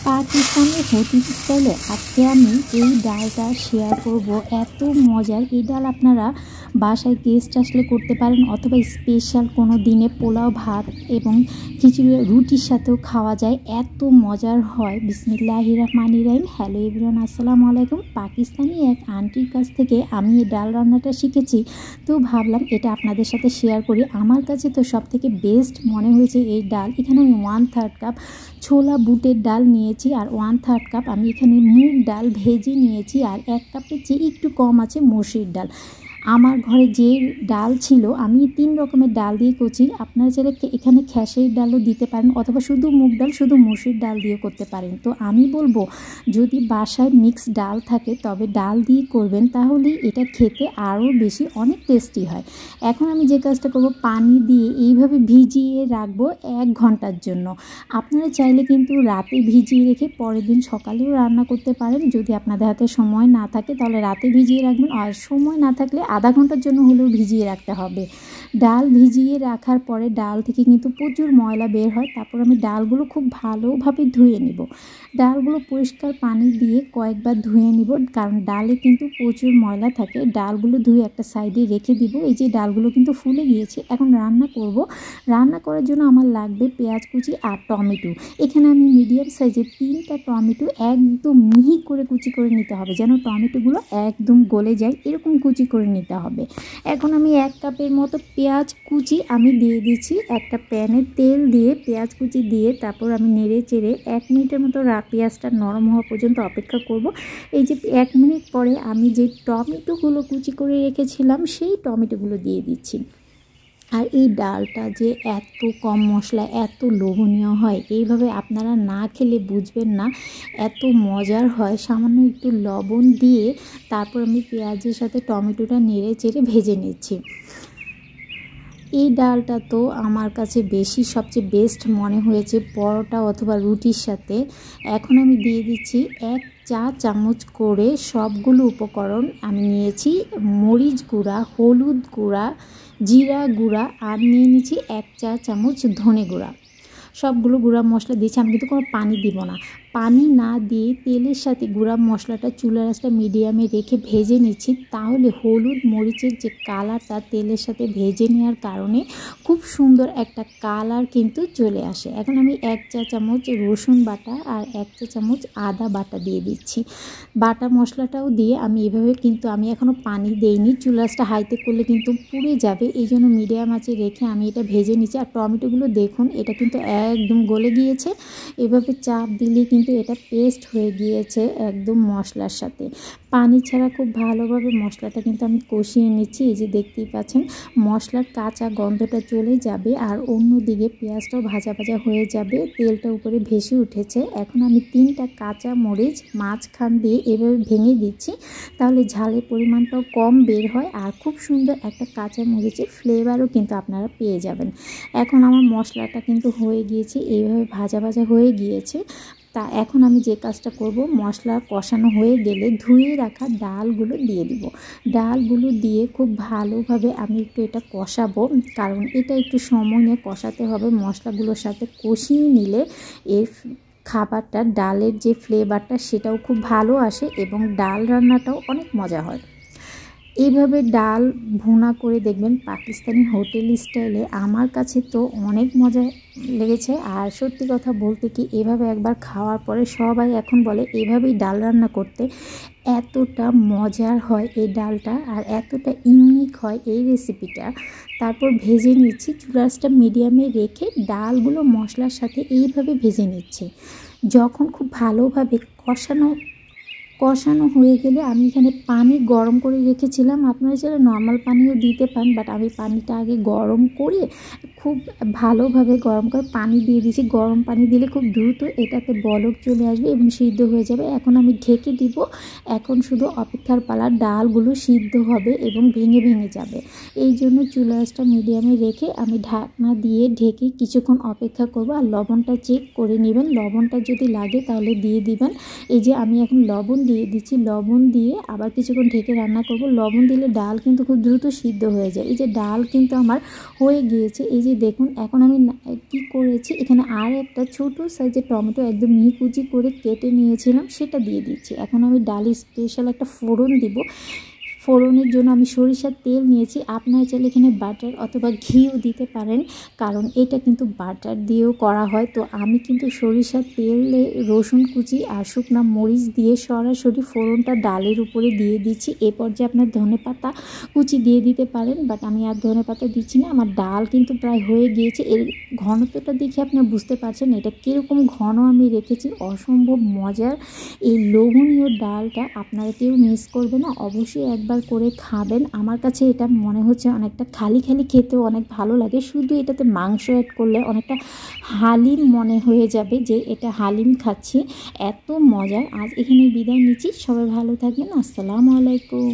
Pakistani hotel স্টাইলে আজকে আমি এই ডালটা শেয়ার করব। এত মজার এই ডাল আপনারা বাসায় গেস্ট আসলে করতে পারেন, অথবা স্পেশাল কোনো দিনে পোলাও ভাত এবং খিচুড়ি রুটির সাথেও খাওয়া যায়। এত মজার হয়। বিসমিল্লাহির রহমানির রহিম। হ্যালো এভরিওয়ান, আসসালামু আলাইকুম। পাকিস্তানি এক আন্টির কাছ থেকে আমি এই ডাল রান্নাটা শিখেছি, তো ভাবলাম এটা আপনাদের সাথে শেয়ার করি। আমার কাছে তো সবথেকে বেস্ট মনে হয়েছে এই ডাল। এখানে আমি 1/3 কাপ ছোলা বুটের ডাল নিয়েছি, আর 1/3 কাপ আমি এখানে মুগ ডাল ভেজে নিয়েছি, আর 1 কাপের চেয়ে একটু কম আছে মসুর ডাল। আমার ঘরে যে ডাল ছিল আমি 3 রকমের ডাল দিয়ে করছি। আপনারা চাইলে এখানে খেসারির ডালও দিতে পারেন, অথবা শুধু মুগ ডাল শুধু মসুর ডাল দিয়ে করতে পারেন। তো আমি বলবো যদি বাসায় মিক্স ডাল থাকে তবে ডাল দিয়ে করবেন, তাহলে এটা খেতে আরও বেশি অনেক টেস্টি হয়। এখন আমি যে কাজটা করব, পানি দিয়ে এইভাবে ভিজিয়ে রাখবো 1 ঘন্টার জন্য। আপনারা চাইলে কিন্তু রাতে ভিজিয়ে রেখে পরের দিন সকালেও রান্না করতে পারেন। যদি আপনাদের হাতে সময় না থাকে তাহলে রাতে ভিজিয়ে রাখবেন, আর সময় না থাকলে আধা ঘন্টার জন্য হলেও ভিজিয়ে রাখতে হবে। ডাল ভিজিয়ে রাখার পরে ডাল থেকে কিন্তু প্রচুর ময়লা বের হয়। তারপর আমি ডালগুলো খুব ভালোভাবে ধুয়ে নিব। ডালগুলো পরিষ্কার পানি দিয়ে কয়েকবার ধুয়ে নিব, কারণ ডালে কিন্তু প্রচুর ময়লা থাকে। ডালগুলো ধুয়ে একটা সাইডে রেখে দিব। এই যে ডালগুলো কিন্তু ফুলে গিয়েছে। এখন রান্না করব। রান্না করার জন্য আমার লাগবে পেঁয়াজ কুচি আর টমেটো। এখানে আমি মিডিয়াম সাইজের 3টা টমেটো একদম মিহি করে কুচি করে নিতে হবে, যেন টমেটোগুলো একদম গলে যায়, এরকম কুচি করে নিতে হবে। এখন আমি 1 কাপের মতো পেঁয়াজ কুচি আমি দিয়ে দিচ্ছি। একটা প্যানে তেল দিয়ে পেঁয়াজ কুচি দিয়ে তারপর আমি নেড়ে চেড়ে 1 মিনিটের মতো পেঁয়াজটা নরম হওয়া পর্যন্ত অপেক্ষা করব। এই যে 1 মিনিট পরে আমি যে টমেটোগুলো কুচি করে রেখেছিলাম সেই টমেটোগুলো দিয়ে দিচ্ছি। আর এই ডালটা যে এত কম মশলা এত লোভনীয় হয়, এইভাবে আপনারা না খেলে বুঝবেন না এত মজার হয়। সামান্য একটু লবণ দিয়ে তারপর আমি পেঁয়াজের সাথে টমেটোটা নেড়ে চেড়ে ভেজে নিচ্ছি। এই ডালটা তো আমার কাছে সবচেয়ে বেস্ট মনে হয়েছে পরোটা অথবা রুটির সাথে। এখন আমি দিয়ে দিচ্ছি 1 চা চামচ করে সবগুলো উপকরণ আমি নিয়েছি। মরিচ গুঁড়া, হলুদ গুঁড়া, জিরা গুঁড়া, আর নিয়ে নিচ্ছি 1 চা চামচ ধনে গুঁড়া। সবগুলো গুঁড়া মশলা দিয়েছি। আমি কিন্তু কোনো পানি দিব না। পানি না দিয়ে তেলের সাথে গুঁড়া মশলাটা চুলার আঁচটা মিডিয়ামে রেখে ভেজে নিচ্ছি। তাহলে হলুদ মরিচের যে কালারটা তেলের সাথে ভেজে নেওয়ার কারণে খুব সুন্দর একটা কালার কিন্তু চলে আসে। এখন আমি 1 চা চামচ রসুন বাটা আর 1 চা চামচ আদা বাটা দিয়ে দিচ্ছি। বাটা মশলাটাও দিয়ে আমি এভাবে, কিন্তু আমি এখনও পানি দেইনি। চুলার আঁচটা হাইতে করলে কিন্তু পুড়ে যাবে, এই জন্য মিডিয়াম আঁচে রেখে আমি এটা ভেজে নিচ্ছি। আর টমেটোগুলো দেখুন, এটা কিন্তু একদম গলে গিয়েছে। এভাবে চাপ দিলে কিন্তু এটা পেস্ট হয়ে গিয়েছে একদম মশলার সাথে। পানি ছাড়া খুব ভালোভাবে মশলাটা কিন্তু আমি কষিয়ে নিচ্ছি। এই যে দেখতেই পাচ্ছেন মশলার কাঁচা গন্ধটা চলে যাবে, আর অন্যদিকে পেঁয়াজটাও ভাজা ভাজা হয়ে যাবে, তেলটা উপরে ভেসে উঠেছে। এখন আমি 3টা কাঁচা মরিচ মাঝখান দিয়ে এভাবে ভেঙে দিচ্ছি, তাহলে ঝালের পরিমাণটাও কম বের হয়, আর খুব সুন্দর একটা কাঁচা মরিচের ফ্লেভারও কিন্তু আপনারা পেয়ে যাবেন। এখন আমার মশলাটা কিন্তু হয়ে গিয়েছে, এইভাবে ভাজা ভাজা হয়ে গিয়েছে। তা এখন আমি যে কাজটা করব, মশলা কষানো হয়ে গেলে ধুয়ে রাখা ডালগুলো দিয়ে দিব। ডালগুলো দিয়ে খুব ভালোভাবে আমি একটু এটা কষাবো, কারণ এটা একটু সময় নিয়ে কষাতে হবে। মশলাগুলোর সাথে কষিয়ে নিলে এর খাবারটা, ডালের যে ফ্লেভারটা সেটাও খুব ভালো আসে, এবং ডাল রান্নাটাও অনেক মজা হয়। এইভাবে ডাল ভুনা করে দেখবেন পাকিস্তানি হোটেল স্টাইলে। আমার কাছে তো অনেক মজা লেগেছে। আর সত্যি কথা বলতে কি, এভাবে একবার খাওয়ার পরে সবাই এখন বলে এভাবেই ডাল রান্না করতে। এতটা মজার হয় এই ডালটা, আর এতটা ইউনিক হয় এই রেসিপিটা। তারপর ভেজে নিচ্ছি, চুলাসটা মিডিয়ামে রেখে ডালগুলো মশলার সাথে এইভাবে ভেজে নিচ্ছি। যখন খুব ভালোভাবে কষানো হয়ে গেলে আমি এখানে পানি গরম করে রেখেছিলাম। আপনারা চাইলে নর্মাল পানিও দিতে পারেন, বাট আমি পানিটা আগে গরম করে খুব ভালোভাবে গরম করে পানি দিয়ে দিয়েছি। গরম পানি দিলে খুব দ্রুত এটাতে বলক চলে আসবে এবং সিদ্ধ হয়ে যাবে। এখন আমি ঢেকে দিব। এখন শুধু অপেক্ষার পালা, ডালগুলো সিদ্ধ হবে এবং ভেঙে ভেঙে যাবে। এই জন্য চুলা আঁচটা মিডিয়ামে রেখে আমি ঢাকনা দিয়ে ঢেকে কিছুক্ষণ অপেক্ষা করব। আর লবণটা চেক করে নেবেন, লবণটা যদি লাগে তাহলে দিয়ে দিবেন। এই যে আমি এখন লবণ দিয়ে দিচ্ছি, লবণ দিয়ে আবার কিছুক্ষণ ঢেকে রান্না করব। লবণ দিলে ডাল কিন্তু খুব দ্রুত সিদ্ধ হয়ে যায়। এই যে ডাল কিন্তু আমার হয়ে গিয়েছে, এই যে দেখুন। এখন আমি কি করেছি, এখানে আর একটা ছোট সাইজের টমেটো একদম মিহি কুচি করে কেটে নিয়েছিলাম, সেটা দিয়ে দিচ্ছি। এখন আমি ডালে স্পেশাল একটা ফোড়ন দিব। ফোড়নের জন্য আমি সরিষার তেল নিয়েছি। আপনারা চাইলে এখানে বাটার অথবা ঘিও দিতে পারেন, কারণ এটা কিন্তু বাটার দিয়েও করা হয়। তো আমি কিন্তু সরিষার তেলে রসুন কুচি আর শুকনা মরিচ দিয়ে সরাসরি ফোড়নটা ডালের উপরে দিয়ে দিচ্ছি। এ পর্যায়ে আপনার ধনেপাতা কুচি দিয়ে দিতে পারেন, বাট আমি আর ধনেপাতা দিচ্ছি না। আমার ডাল কিন্তু প্রায় হয়ে গিয়েছে। এর ঘনত্বটা দেখে আপনারা বুঝতে পারছেন এটা কীরকম ঘন আমি রেখেছি। অসম্ভব মজার এই লোভনীয় ডালটা আপনারা কেউ মিস করবে না, অবশ্যই একবার করে খাবেন। আমার কাছে এটা মনে হচ্ছে অনেকটা খালি খালি খেতেও অনেক ভালো লাগে, শুধু এটাতে মাংস অ্যাড করলে অনেকটা হালিম মনে হয়ে যাবে যে এটা হালিম খাচ্ছি, এত মজার। আজ এখানে বিদায় নিচ্ছি, সবাই ভালো থাকবেন, আসসালামু আলাইকুম।